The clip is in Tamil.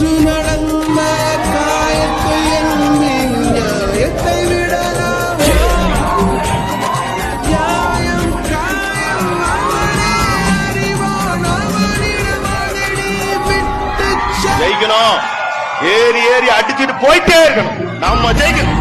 நேற்று நடந்த காயத்தை எண்ணி நியாயத்தை விடலாம். நியாயம் காயம் அவனே அறிவான், அவனிடம் அதனை விட்டு ஜெயிக்கணும். ஏறி ஏறி அடிச்சுட்டு போயிட்டே இருக்கணும். நம்ம ஜெயிக்கணும்.